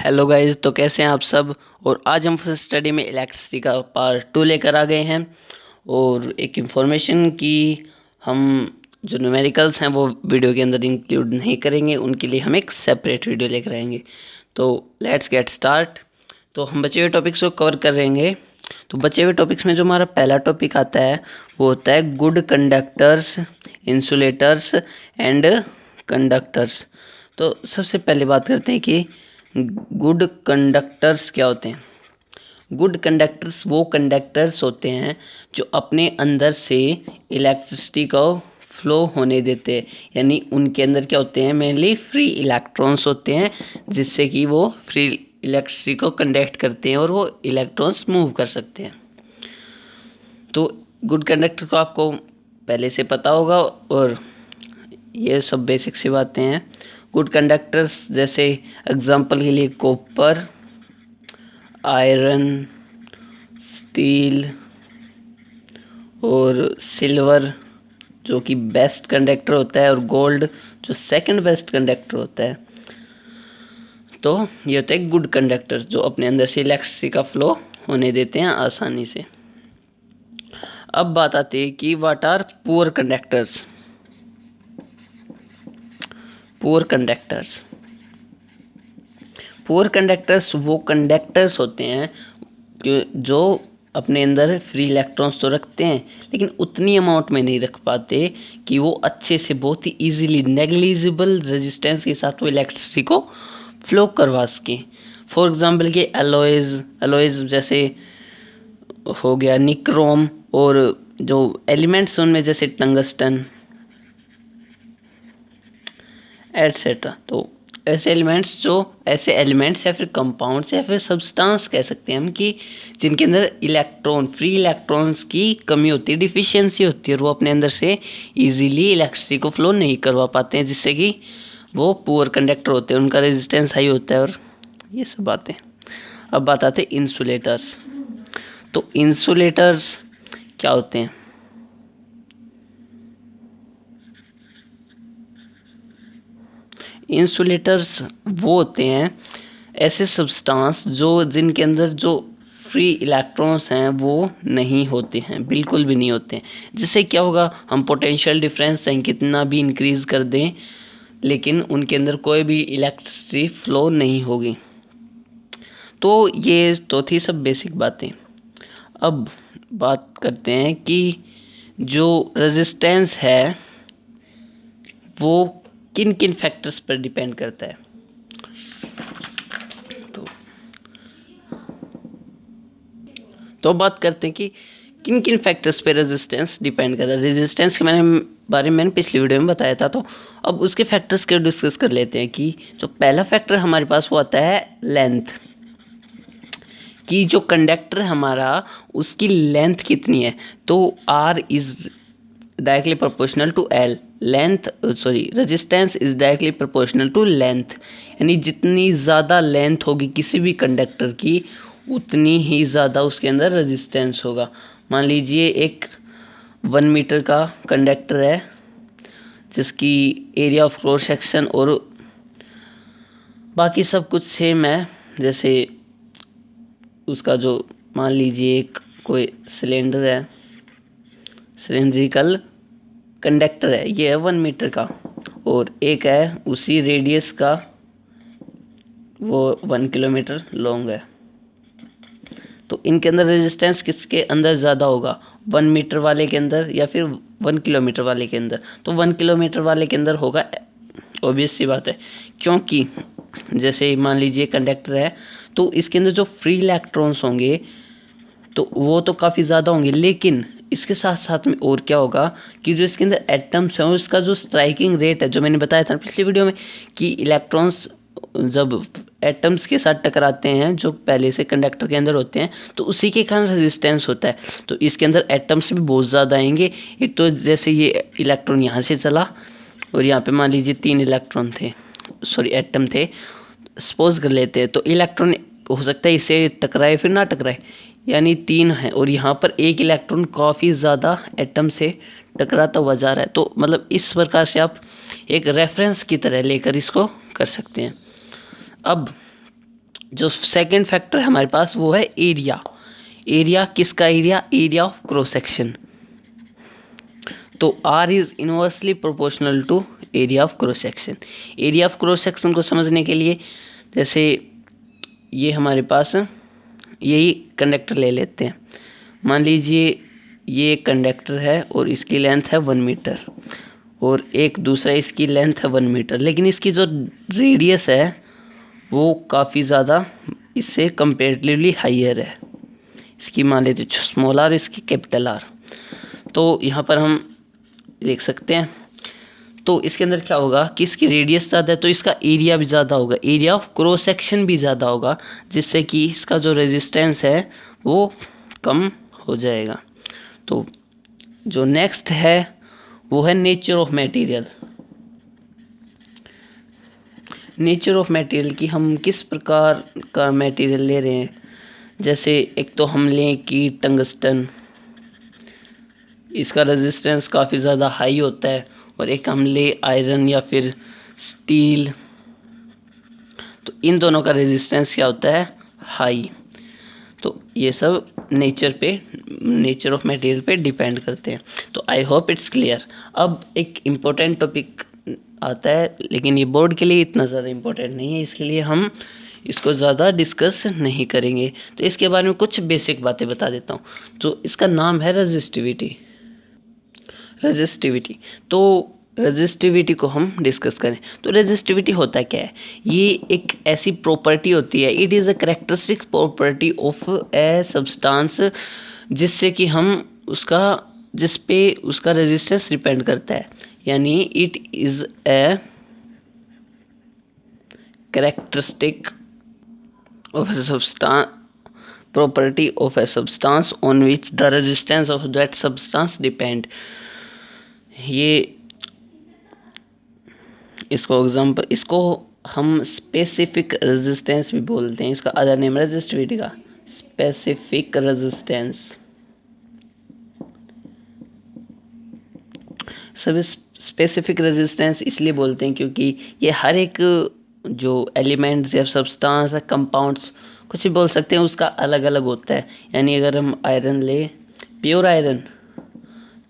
Hello guys, तो कैसे हैं आप सब। और आज हम फर्स्ट स्टडी में इलेक्ट्रिसिटी का पार्ट 2 लेकर आ गए हैं। और एक इन्फॉर्मेशन की हम जो न्यूमेरिकल्स हैं वो वीडियो के अंदर इंक्लूड नहीं करेंगे, उनके लिए हम एक सेपरेट वीडियो लेकर आएंगे। तो लेट्स गेट स्टार्ट। तो हम बचे हुए टॉपिक्स को कवर करेंगे। तो बचे हुए टॉपिक्स में जो हमारा पहला टॉपिक आता है वो होता है good conductors, insulators and conductors. तो सबसे पहले बात करते हैं कि गुड कंडक्टर्स क्या होते हैं। गुड कंडक्टर्स वो कंडक्टर्स होते हैं जो अपने अंदर से इलेक्ट्रिसिटी को फ्लो होने देते हैं, यानी उनके अंदर क्या होते हैं, मेनली फ्री इलेक्ट्रॉन्स होते हैं, जिससे कि वो फ्री इलेक्ट्रिसिटी को कंडक्ट करते हैं और वो इलेक्ट्रॉन्स मूव कर सकते हैं। तो गुड कंडक्टर को आपको पहले से पता होगा और ये सब बेसिक सी बातें हैं। गुड कंडक्टर्स जैसे एग्जांपल के लिए कॉपर, आयरन, स्टील और सिल्वर जो कि बेस्ट कंडक्टर होता है, और गोल्ड जो सेकंड बेस्ट कंडक्टर होता है। तो ये होते हैं गुड कंडक्टर्स जो अपने अंदर से इलेक्ट्रिसिटी का फ्लो होने देते हैं आसानी से। अब बात आती है कि what are poor conductors. Poor conductors poor conductors वो कंडक्टर्स होते हैं जो अपने अंदर फ्री इलेक्ट्रॉन्स तो रखते हैं, लेकिन उतनी अमाउंट में नहीं रख पाते कि वो अच्छे से बहुत ही इजीली नेग्लिजिबल रेजिस्टेंस के साथ वो इलेक्ट्रिसिटी को फ्लो करवा सकें। फॉर एग्जांपल के एलॉयज जैसे हो गया निक्रोम, और जो एलिमेंट्स उनमें जैसे टंगस्टन एटसेट्रा। तो ऐसे एलिमेंट्स या फिर कंपाउंड्स या फिर सब्सटेंस कह सकते हैं हम कि जिनके अंदर फ्री इलेक्ट्रॉन्स की कमी होती है, डिफिशियंसी होती है, और वो अपने अंदर से इजीली इलेक्ट्रिसिटी को फ्लो नहीं करवा पाते हैं, जिससे कि वो पुअर कंडक्टर होते हैं, उनका रेजिस्टेंस हाई होता है और ये सब बातें। अब बात आते हैं इंसुलेटर्स। तो इंसुलेटर्स क्या होते हैं। इंसुलेटर्स वो होते हैं ऐसे सब्सटेंस जिनके अंदर जो फ्री इलेक्ट्रॉन्स हैं वो नहीं होते हैं, बिल्कुल भी नहीं होते हैं। जिससे क्या होगा, हम पोटेंशियल डिफरेंस चाहे कितना भी इंक्रीज कर दें, लेकिन उनके अंदर कोई भी इलेक्ट्रिसिटी फ्लो नहीं होगी। तो ये तो थी सब बेसिक बातें। अब बात करते हैं कि जो रेजिस्टेंस है वो किन किन फैक्टर्स पर डिपेंड करता है। तो बात करते हैं कि किन किन फैक्टर्स पे रेजिस्टेंस डिपेंड करता है। रेजिस्टेंस के बारे में मैंने पिछली वीडियो में बताया था, तो अब उसके फैक्टर्स के डिस्कस कर लेते हैं कि जो पहला फैक्टर हमारे पास वो आता है लेंथ, कि जो कंडक्टर हमारा उसकी लेंथ कितनी है। तो R is directly proportional to L, resistance is directly proportional to length, यानी जितनी ज़्यादा लेंथ होगी किसी भी कंडक्टर की उतनी ही ज़्यादा उसके अंदर रेजिस्टेंस होगा। मान लीजिए एक 1 मीटर का कंडक्टर है जिसकी एरिया ऑफ क्रॉस सेक्शन और बाकी सब कुछ सेम है, जैसे उसका जो मान लीजिए एक कोई सिलेंडर है, सिलेंड्रिकल कंडक्टर है, ये है 1 मीटर का, और एक है उसी रेडियस का, वो 1 kilometer लॉन्ग है। तो इनके अंदर रेजिस्टेंस किसके अंदर ज़्यादा होगा, 1 मीटर वाले के अंदर या फिर 1 किलोमीटर वाले के अंदर। तो 1 किलोमीटर वाले के अंदर होगा, ऑब्वियस सी बात है, क्योंकि जैसे मान लीजिए कंडक्टर है तो इसके अंदर जो फ्री इलेक्ट्रॉन्स होंगे तो वो तो काफ़ी ज़्यादा होंगे, लेकिन इसके साथ साथ में और क्या होगा कि जो इसके अंदर एटम्स हैं उसका जो स्ट्राइकिंग रेट है, जो मैंने बताया था पिछली वीडियो में कि इलेक्ट्रॉन्स जब एटम्स के साथ टकराते हैं जो पहले से कंडक्टर के अंदर होते हैं तो उसी के कारण रेजिस्टेंस होता है। तो इसके अंदर एटम्स भी बहुत ज़्यादा आएंगे। एक तो जैसे ये इलेक्ट्रॉन यहाँ से चला और यहाँ पे मान लीजिए 3 इलेक्ट्रॉन थे, एटम थे, सपोज कर लेते हैं, तो इलेक्ट्रॉन हो सकता है इससे टकराए फिर ना टकराए, यानी 3 है, और यहाँ पर एक इलेक्ट्रॉन काफ़ी ज़्यादा एटम से टकराता हुआ जा रहा है। तो मतलब इस प्रकार से आप एक रेफरेंस की तरह लेकर इसको कर सकते हैं। अब जो सेकंड फैक्टर है हमारे पास वो है एरिया। एरिया किसका area? Area of cross section. तो R is inversely proportional to area of cross section. Area of cross section को समझने के लिए जैसे ये हमारे पास यही कंडक्टर ले लेते हैं। मान लीजिए ये एक कंडक्टर है और इसकी लेंथ है 1 मीटर और एक दूसरा इसकी लेंथ है 1 मीटर, लेकिन इसकी जो रेडियस है वो काफ़ी ज़्यादा इससे कंपेरेटिवली हाइयर है। इसकी मान लेते स्मॉल आर, इसकी कैपिटल आर। तो यहाँ पर हम देख सकते हैं, तो इसके अंदर क्या होगा कि इसकी रेडियस ज़्यादा है तो इसका एरिया भी ज़्यादा होगा, एरिया ऑफ क्रॉस सेक्शन भी ज़्यादा होगा, जिससे कि इसका जो रेजिस्टेंस है वो कम हो जाएगा। तो जो नेक्स्ट है वो है nature of material. Nature of material की हम किस प्रकार का मटेरियल ले रहे हैं, जैसे एक तो हम लें कि टंगस्टन, इसका रेजिस्टेंस काफ़ी ज़्यादा हाई होता है, और एक हम ले आयरन या फिर स्टील, तो इन दोनों का रेजिस्टेंस क्या होता है? हाई। तो ये सब नेचर ऑफ मटेरियल पे डिपेंड करते हैं। तो आई होप इट्स क्लियर। अब एक इम्पोर्टेंट टॉपिक आता है, लेकिन ये बोर्ड के लिए इतना ज़्यादा इम्पोर्टेंट नहीं है, इसके लिए हम इसको ज़्यादा डिस्कस नहीं करेंगे। तो इसके बारे में कुछ बेसिक बातें बता देता हूँ। तो इसका नाम है रेजिस्टिविटी। तो रेजिस्टिविटी को हम डिस्कस करें तो रेजिस्टिविटी होता क्या है? ये एक ऐसी प्रॉपर्टी होती है, it is a characteristic property of a substance, जिससे कि हम जिस पे उसका रेजिस्टेंस डिपेंड करता है, यानी it is a characteristic of a substance, property of a substance on which the resistance of that substance depend। ये इसको हम स्पेसिफिक रेजिस्टेंस भी बोलते हैं। इसका अदर नेम रेजिस्टिविटी का स्पेसिफिक रेजिस्टेंस। सब स्पेसिफिक रेजिस्टेंस इसलिए बोलते हैं क्योंकि ये हर एक जो एलिमेंट्स या सब्सटेंस है, कंपाउंड्स, कुछ भी बोल सकते हैं, उसका अलग अलग होता है। यानी अगर हम आयरन ले, प्योर आयरन,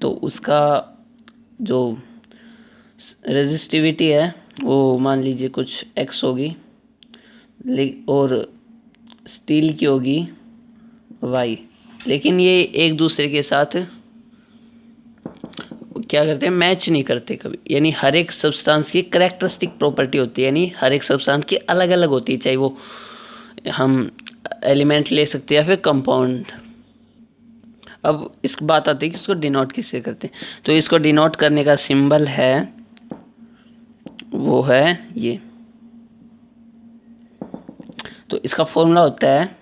तो उसका जो रेजिस्टिविटी है वो मान लीजिए कुछ x होगी, और स्टील की होगी y, लेकिन ये एक दूसरे के साथ क्या करते हैं? मैच नहीं करते कभी। यानी हर एक सब्सटेंस की कैरेक्टरिस्टिक प्रॉपर्टी होती है, यानी हर एक सब्सटेंस की अलग अलग होती है, चाहे वो हम एलिमेंट ले सकते हैं या फिर कंपाउंड। अब इस बात आती है कि इसको डिनोट किससे करते हैं, तो इसको डिनोट करने का सिंबल है वो है ये। तो इसका फॉर्मूला होता है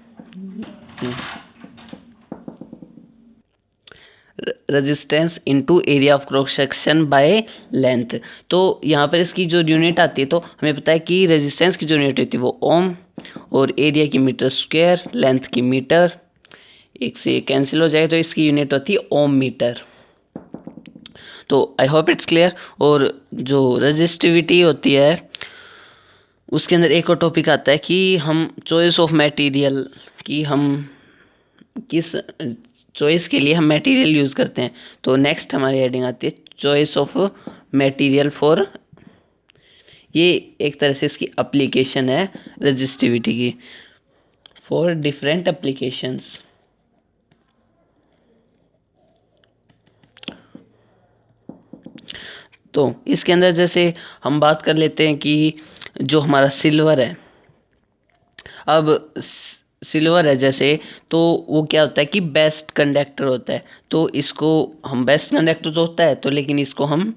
resistance into area of cross section by length. तो यहाँ पर इसकी जो यूनिट आती है, तो हमें पता है कि रेजिस्टेंस की जो यूनिट होती है वो ओम, और एरिया की मीटर स्क्वायर, लेंथ की मीटर, एक से कैंसिल हो जाए तो इसकी यूनिट होती है ओम मीटर। तो आई होप इट्स क्लियर। और जो रेजिस्टिविटी होती है उसके अंदर एक और टॉपिक आता है कि हम चॉइस ऑफ मटेरियल की, हम किस चॉइस के लिए हम मटेरियल यूज़ करते हैं। तो नेक्स्ट हमारी हेडिंग आती है चॉइस ऑफ मटेरियल फॉर, ये एक तरह से इसकी एप्लीकेशन है रेजिस्टिविटी की, फॉर डिफरेंट एप्लीकेशंस। तो इसके अंदर जैसे हम बात कर लेते हैं कि जो हमारा सिल्वर है, अब सिल्वर है जैसे, तो वो क्या होता है कि बेस्ट कंडक्टर होता है। तो इसको हम बेस्ट कंडक्टर तो होता है, तो लेकिन इसको हम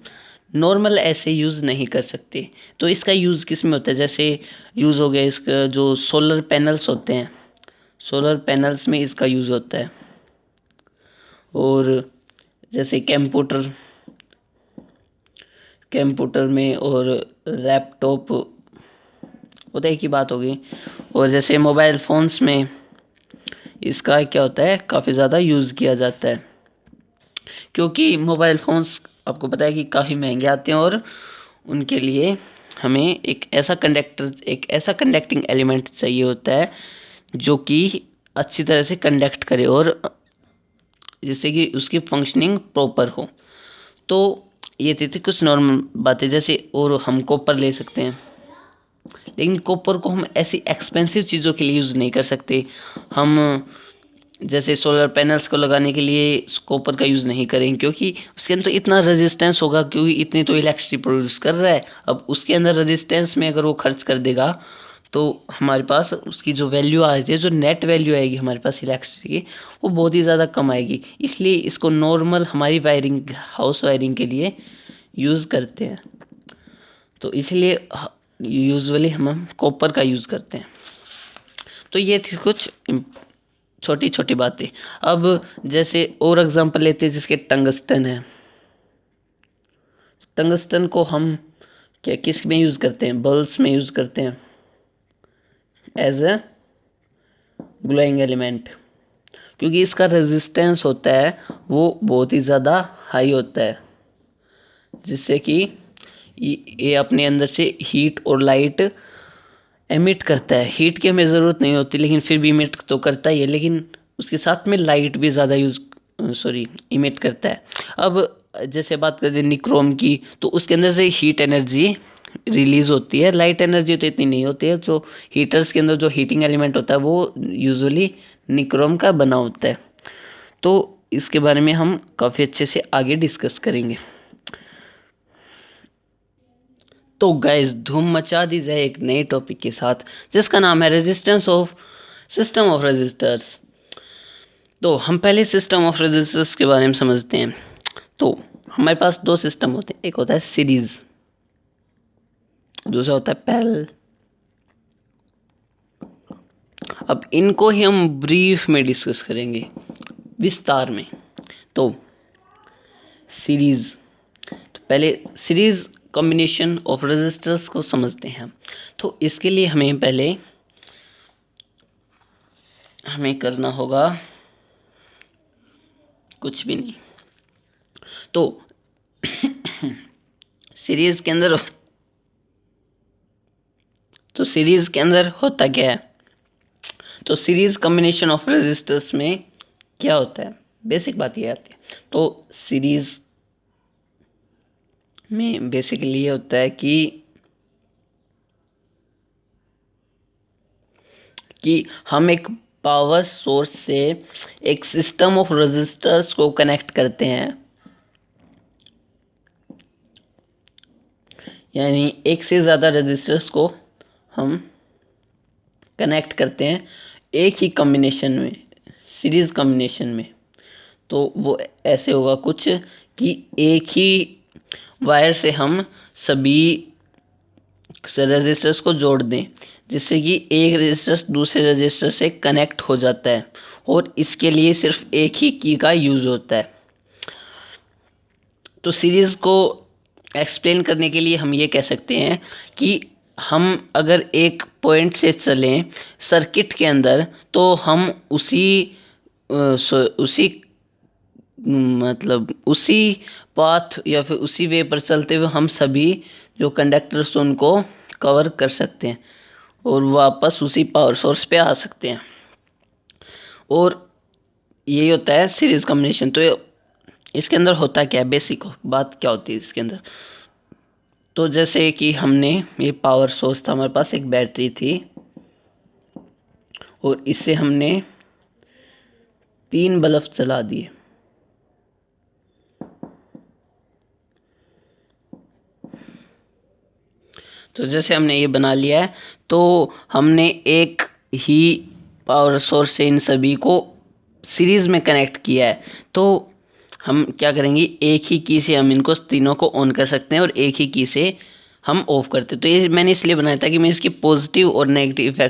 नॉर्मल ऐसे यूज़ नहीं कर सकते। तो इसका यूज़ किस में होता है? जैसे यूज़ हो गया इसका जो सोलर पैनल्स होते हैं, सोलर पैनल्स में इसका यूज़ होता है, और जैसे कंप्यूटर में, और लैपटॉप, वो तो एक ही बात होगी। और जैसे मोबाइल फ़ोन्स में इसका क्या होता है? काफ़ी ज़्यादा यूज़ किया जाता है, क्योंकि मोबाइल फ़ोन्स आपको पता है कि काफ़ी महंगे आते हैं और उनके लिए हमें एक ऐसा कंडक्टिंग एलिमेंट चाहिए होता है जो कि अच्छी तरह से कंडक्ट करे और जिससे कि उसकी फंक्शनिंग प्रॉपर हो। तो ये थी कुछ नॉर्मल बातें, जैसे और हम कॉपर ले सकते हैं, लेकिन कॉपर को हम ऐसी एक्सपेंसिव चीज़ों के लिए यूज़ नहीं कर सकते। हम जैसे सोलर पैनल्स को लगाने के लिए कॉपर का यूज़ नहीं करेंगे, क्योंकि उसके अंदर तो इतना रेजिस्टेंस होगा, क्योंकि इतनी तो इलेक्ट्रिसिटी प्रोड्यूस कर रहा है। अब उसके अंदर रेजिस्टेंस में अगर वो खर्च कर देगा तो हमारे पास उसकी जो वैल्यू आ रही है, जो नेट वैल्यू आएगी हमारे पास इलेक्ट्रिसिटी की, वो बहुत ही ज़्यादा कम आएगी। इसलिए इसको नॉर्मल हमारी वायरिंग, हाउस वायरिंग के लिए यूज़ करते हैं। तो इसलिए यूजुअली हम कॉपर का यूज़ करते हैं। तो ये थी कुछ छोटी छोटी बातें। अब जैसे और एग्जांपल लेते हैं, जिसके टंगस्टन है। टंगस्टन को हम क्या किस में यूज़ करते हैं? बल्ब्स में यूज़ करते हैं एज अ ग्लोइंग एलिमेंट, क्योंकि इसका रेजिस्टेंस होता है वो बहुत ही ज़्यादा हाई होता है, जिससे कि ये अपने अंदर से हीट और लाइट एमिट करता है। हीट की हमें ज़रूरत नहीं होती, लेकिन फिर भी इमिट तो करता ही है, लेकिन उसके साथ में लाइट भी ज़्यादा इमिट करता है। अब जैसे बात करते हैं निक्रोम की, तो उसके अंदर से हीट एनर्जी रिलीज होती है। लाइट एनर्जी तो इतनी नहीं होती है। जो हीटर्स के अंदर जो हीटिंग एलिमेंट होता है वो यूजुअली निक्रोम का बना होता है। तो इसके बारे में हम काफ़ी अच्छे से आगे डिस्कस करेंगे। तो गाइस, धूम मचा दी जाए एक नए टॉपिक के साथ, जिसका नाम है resistance of system of resistors. तो हम पहले सिस्टम ऑफ रेजिस्टर्स के बारे में समझते हैं। तो हमारे पास दो सिस्टम होते हैं, एक होता है सीरीज, दूसरा होता है पैरेलल। अब इनको ही हम ब्रीफ में डिस्कस करेंगे, विस्तार में। तो सीरीज, तो पहले सीरीज कॉम्बिनेशन ऑफ रेजिस्टर्स को समझते हैं। तो इसके लिए हमें करना होगा कुछ भी नहीं। तो सीरीज के अंदर होता क्या है? तो सीरीज कॉम्बिनेशन ऑफ रेजिस्टर्स में क्या होता है, बेसिक बात ये आती है। तो सीरीज में बेसिकली ये होता है कि हम एक पावर सोर्स से एक सिस्टम ऑफ रेजिस्टर्स को कनेक्ट करते हैं, यानी एक से ज़्यादा रेजिस्टर्स को हम कनेक्ट करते हैं एक ही कॉम्बिनेशन में, सीरीज कॉम्बिनेशन में। तो वो ऐसे होगा कुछ कि एक ही वायर से हम सभी रेजिस्टर्स को जोड़ दें, जिससे कि एक रेजिस्टर दूसरे रेजिस्टर से कनेक्ट हो जाता है, और इसके लिए सिर्फ एक ही की का यूज़ होता है। तो सीरीज़ को एक्सप्लेन करने के लिए हम ये कह सकते हैं कि हम अगर एक पॉइंट से चलें सर्किट के अंदर, तो हम उसी पाथ या फिर उसी वे पर चलते हुए हम सभी जो कंडक्टर्स उनको कवर कर सकते हैं और वापस उसी पावर सोर्स पे आ सकते हैं। और यही होता है सीरीज कॉम्बिनेशन। तो इसके अंदर होता क्या है, बेसिक बात क्या होती है इसके अंदर? तो जैसे कि हमने ये पावर सोर्स था, हमारे पास एक बैटरी थी और इससे हमने 3 बल्ब चला दिए। तो जैसे हमने ये बना लिया है, तो हमने एक ही पावर सोर्स से इन सभी को सीरीज में कनेक्ट किया है। तो हम क्या करेंगे, एक ही की से हम इनको तीनों को ऑन कर सकते हैं और एक ही की से हम ऑफ करते हैं। तो ये मैंने इसलिए बनाया था कि मैं इसके पॉजिटिव और नेगेटिव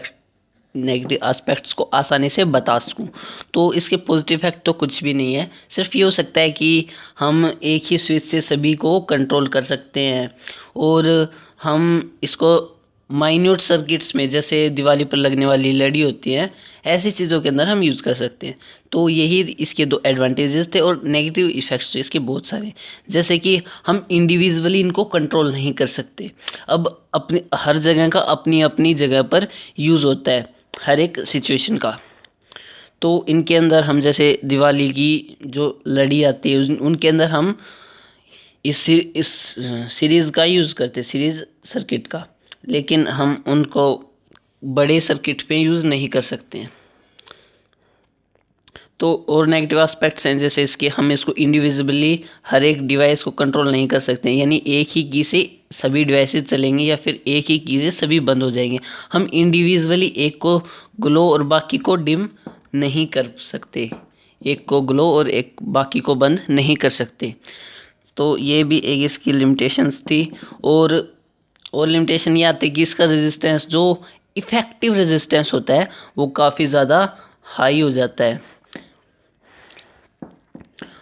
एस्पेक्ट्स को आसानी से बता सकूं। तो इसके पॉजिटिव इफेक्ट तो कुछ भी नहीं है, सिर्फ ये हो सकता है कि हम एक ही स्विच से सभी को कंट्रोल कर सकते हैं और हम इसको माइन्यूट सर्किट्स में, जैसे दिवाली पर लगने वाली लड़ी होती है, ऐसी चीज़ों के अंदर हम यूज़ कर सकते हैं। तो यही इसके दो एडवांटेजेस थे, और नेगेटिव इफ़ेक्ट्स तो इसके बहुत सारे, जैसे कि हम इंडिविजुअली इनको कंट्रोल नहीं कर सकते। अब अपने हर जगह का अपनी अपनी जगह पर यूज़ होता है, हर एक सिचुएशन का। तो इनके अंदर हम जैसे दिवाली की जो लड़ी आती है उनके अंदर हम इस सीरीज़ का यूज़ करते, सीरीज़ सर्किट का, लेकिन हम उनको बड़े सर्किट पे यूज़ नहीं कर सकते हैं। तो और नेगेटिव एस्पेक्ट्स हैं, जैसे इसके हम इसको इंडिविजुअली हर एक डिवाइस को कंट्रोल नहीं कर सकते, यानी एक ही की से सभी डिवाइसेस चलेंगे या फिर एक ही की से सभी बंद हो जाएंगे। हम इंडिविजुअली एक को ग्लो और बाकी को डिम नहीं कर सकते, एक को ग्लो और एक बाकी को बंद नहीं कर सकते। तो ये भी एक इसकी लिमिटेशंस थी। और लिमिटेशन ये आती है कि इसका रेजिस्टेंस, जो इफ़ेक्टिव रेजिस्टेंस होता है, वो काफ़ी ज़्यादा हाई हो जाता है।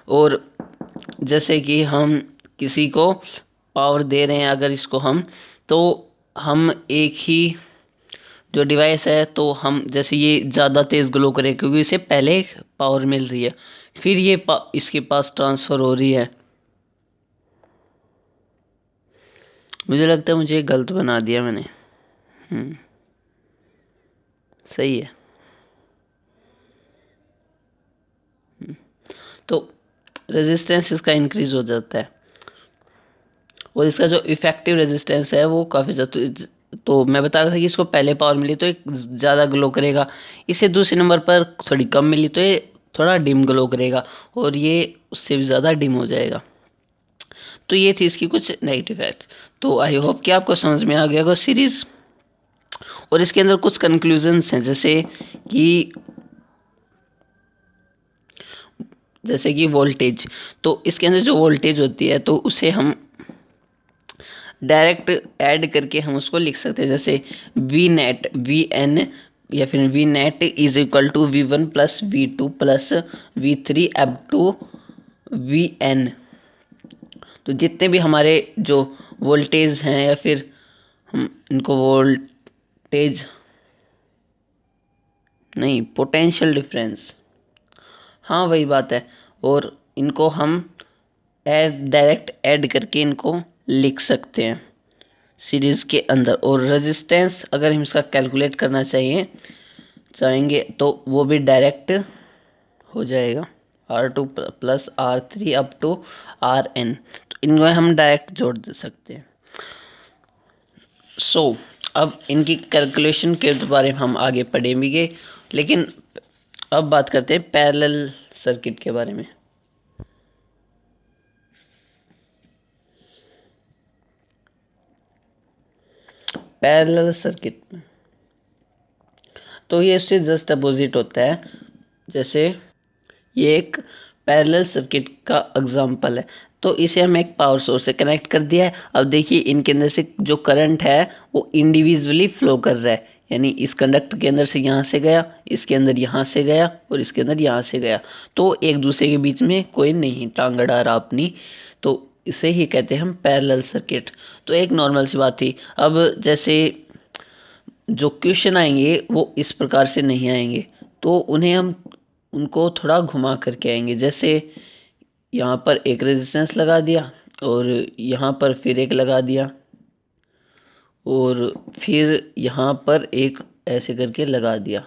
और जैसे कि हम किसी को पावर दे रहे हैं अगर इसको हम एक ही जो डिवाइस है, तो हम जैसे ये ज़्यादा तेज़ ग्लो करे क्योंकि इसे पहले पावर मिल रही है, फिर ये इसके पास ट्रांसफ़र हो रही है। मुझे लगता है मुझे गलत बना दिया मैंने। सही है। तो रेजिस्टेंस इसका इंक्रीज हो जाता है, और इसका जो इफ़ेक्टिव रेजिस्टेंस है वो काफ़ी ज़्यादा। तो मैं बता रहा था कि इसको पहले पावर मिली तो एक ज़्यादा ग्लो करेगा, इसे दूसरे नंबर पर थोड़ी कम मिली तो ये थोड़ा डिम ग्लो करेगा, और ये उससे भी ज़्यादा डिम हो जाएगा। तो ये थी इसकी कुछ नेगेटिव इफेक्ट। तो आई होप कि आपको समझ में आ गया होगा सीरीज़। और इसके अंदर कुछ कंक्लूजन्स हैं, जैसे कि वोल्टेज। तो इसके अंदर जो वोल्टेज होती है तो उसे हम डायरेक्ट ऐड करके हम उसको लिख सकते हैं, जैसे वी नेट वी एन या फिर V net is equal to V1 plus V2 plus V3 up to Vn। तो जितने भी हमारे जो वोल्टेज हैं, या फिर हम इनको वोल्टेज नहीं, पोटेंशियल डिफरेंस, हाँ वही बात है, और इनको हम डायरेक्ट ऐड करके इनको लिख सकते हैं सीरीज़ के अंदर। और रेजिस्टेंस अगर हम इसका कैलकुलेट करना चाहेंगे तो वो भी डायरेक्ट हो जाएगा, R2 plus R3 up to Rn। तो इनको हम डायरेक्ट जोड़ दे सकते हैं। अब इनकी कैलकुलेशन के बारे में हम आगे पढ़ेंगे, लेकिन अब बात करते हैं पैरेलल सर्किट के बारे में। पैरेलल सर्किट में तो ये इससे जस्ट अपोजिट होता है। जैसे ये एक पैरेलल सर्किट का एग्जांपल है, तो इसे हम एक पावर सोर्स से कनेक्ट कर दिया है। अब देखिए इनके अंदर से जो करंट है वो इंडिविजुअली फ्लो कर रहा है, यानी इस कंडक्टर के अंदर से यहाँ से गया, इसके अंदर यहाँ से गया, और इसके अंदर यहाँ से गया। तो एक दूसरे के बीच में कोई नहीं टांग अड़ा रहा अपनी, तो इसे ही कहते हैं हम पैरेलल सर्किट। तो एक नॉर्मल सी बात थी। अब जैसे जो क्वेश्चन आएंगे वो इस प्रकार से नहीं आएंगे, तो उनको थोड़ा घुमा करके आएंगे। जैसे यहाँ पर एक रेजिस्टेंस लगा दिया, और यहाँ पर फिर एक लगा दिया, और फिर यहाँ पर एक ऐसे करके लगा दिया।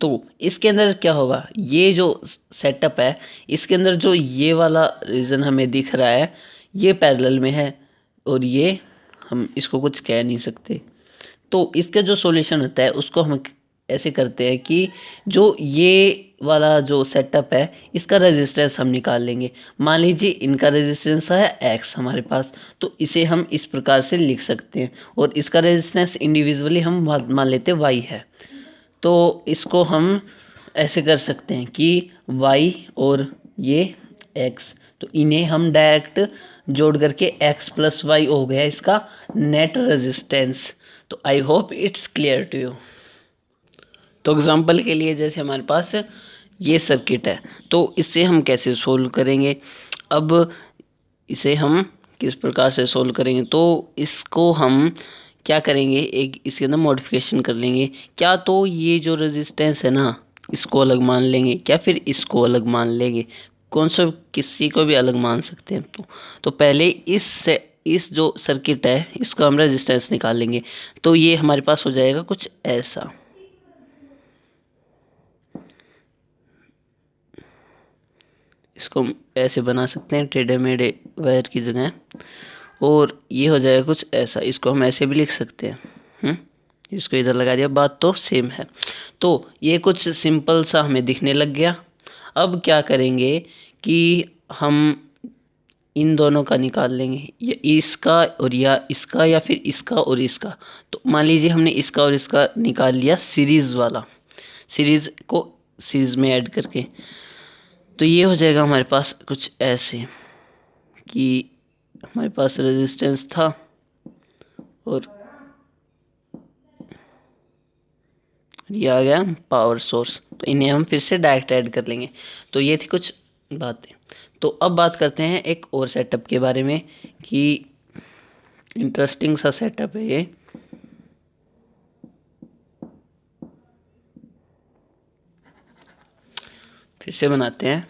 तो इसके अंदर क्या होगा, ये जो सेटअप है इसके अंदर जो ये वाला रीजन हमें दिख रहा है ये पैरेलल में है, और ये हम इसको कुछ कह नहीं सकते। तो इसका जो सॉल्यूशन होता है उसको हम ऐसे करते हैं कि जो ये वाला जो सेटअप है इसका रेजिस्टेंस हम निकाल लेंगे। मान लीजिए इनका रेजिस्टेंस है X हमारे पास, तो इसे हम इस प्रकार से लिख सकते हैं, और इसका रेजिस्टेंस इंडिविजुअली हम मान लेते हैं Y है। तो इसको हम ऐसे कर सकते हैं कि Y और ये X, तो इन्हें हम डायरेक्ट जोड़ करके X प्लस Y हो गया इसका नेट रेजिस्टेंस। तो I hope it's clear to you. तो एग्जांपल के लिए जैसे हमारे पास ये सर्किट है, तो इसे हम कैसे सोल्व करेंगे। अब इसे हम किस प्रकार से सोल्व करेंगे, तो इसको हम क्या करेंगे, एक इसके अंदर मॉडिफिकेशन कर लेंगे। क्या तो ये जो रेजिस्टेंस है ना, इसको अलग मान लेंगे, क्या फिर इसको अलग मान लेंगे, कौन सा, किसी को भी अलग मान सकते हैं। तो पहले इस जो सर्किट है इसको हम रेजिस्टेंस निकाल लेंगे। तो ये हमारे पास हो जाएगा कुछ ऐसा। इसको हम ऐसे बना सकते हैं टेढ़े मेढ़े वायर की जगह, और ये हो जाएगा कुछ ऐसा। इसको हम ऐसे भी लिख सकते हैं। इसको इधर लगा दिया, बात तो सेम है। तो ये कुछ सिंपल सा हमें दिखने लग गया। अब क्या करेंगे कि हम इन दोनों का निकाल लेंगे, या इसका और या इसका, या फिर इसका और इसका। तो मान लीजिए हमने इसका और इसका निकाल लिया सीरीज़ वाला, सीरीज़ को सीरीज़ में ऐड करके। तो ये हो जाएगा हमारे पास कुछ ऐसे कि हमारे पास रेजिस्टेंस था और ये आ गया पावर सोर्स। तो इन्हें हम फिर से डायरेक्ट ऐड कर लेंगे। तो ये थी कुछ बातें। तो अब बात करते हैं एक और सेटअप के बारे में, कि इंटरेस्टिंग सा सेटअप है ये। फिर से बनाते हैं।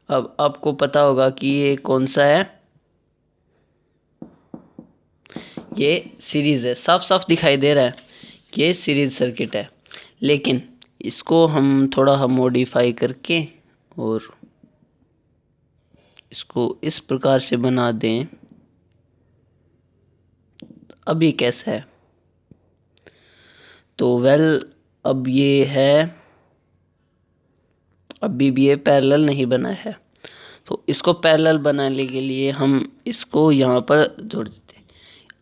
अब आपको पता होगा कि ये कौन सा है, ये सीरीज़ है। साफ साफ दिखाई दे रहा है कि ये सीरीज सर्किट है। लेकिन इसको हम थोड़ा मॉडिफाई करके और इसको इस प्रकार से बना दें। अब ये कैसा है, तो अब ये है, अभी भी ये पैरेलल नहीं बना है। तो इसको पैरेलल बनाने के लिए हम इसको यहाँ पर जोड़ देते हैं।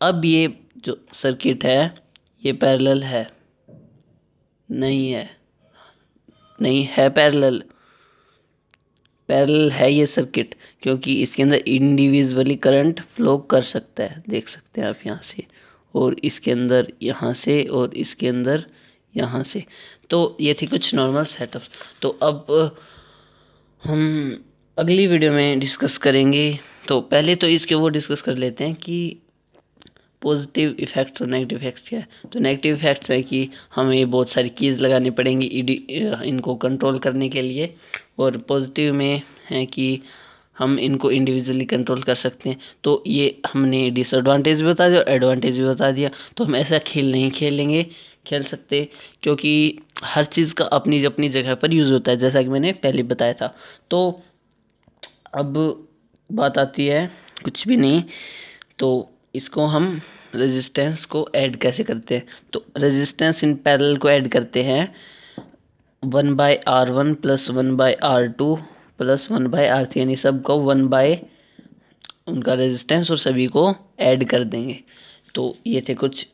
अब ये जो सर्किट है ये पैरेलल है, नहीं है, नहीं है पैरेलल, पैरेलल है ये सर्किट, क्योंकि इसके अंदर इंडिविजुअली करंट फ्लो कर सकता है, देख सकते हैं आप यहाँ से, और इसके अंदर यहाँ से, और इसके अंदर यहाँ से। तो ये थी कुछ नॉर्मल सेटअप। तो अब हम अगली वीडियो में डिस्कस करेंगे। तो पहले तो इसके वो डिस्कस कर लेते हैं कि पॉजिटिव इफ़ेक्ट्स और नेगेटिव इफ़ेक्ट्स क्या है। तो नेगेटिव इफ़ेक्ट्स है कि हमें बहुत सारी कीज़ लगानी पड़ेंगी इनको कंट्रोल करने के लिए, और पॉजिटिव में है कि हम इनको इंडिविजुअली कंट्रोल कर सकते हैं। तो ये हमने डिसएडवांटेज भी बता दिया और एडवांटेज भी बता दिया। तो हम ऐसा खेल नहीं खेल सकते, क्योंकि हर चीज़ का अपनी अपनी जगह पर यूज़ होता है, जैसा कि मैंने पहले बताया था। तो अब बात आती है कुछ भी नहीं, तो इसको हम रेजिस्टेंस को ऐड कैसे करते हैं। तो रेजिस्टेंस इन पैरेलल को ऐड करते हैं 1/R1 plus 1/R2 plus 1/R3, यानी सबको 1 उनका रेजिस्टेंस और सभी को ऐड कर देंगे। तो ये थे कुछ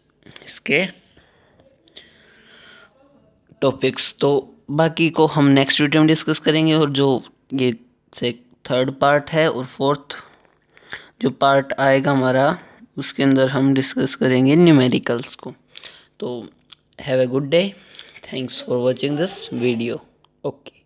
इसके टॉपिक्स। तो बाकी को हम नेक्स्ट वीडियो में डिस्कस करेंगे, और जो ये से थर्ड पार्ट है और फोर्थ जो पार्ट आएगा हमारा, उसके अंदर हम डिस्कस करेंगे न्यूमेरिकल्स को। तो have a good day, thanks for watching this video. Okay.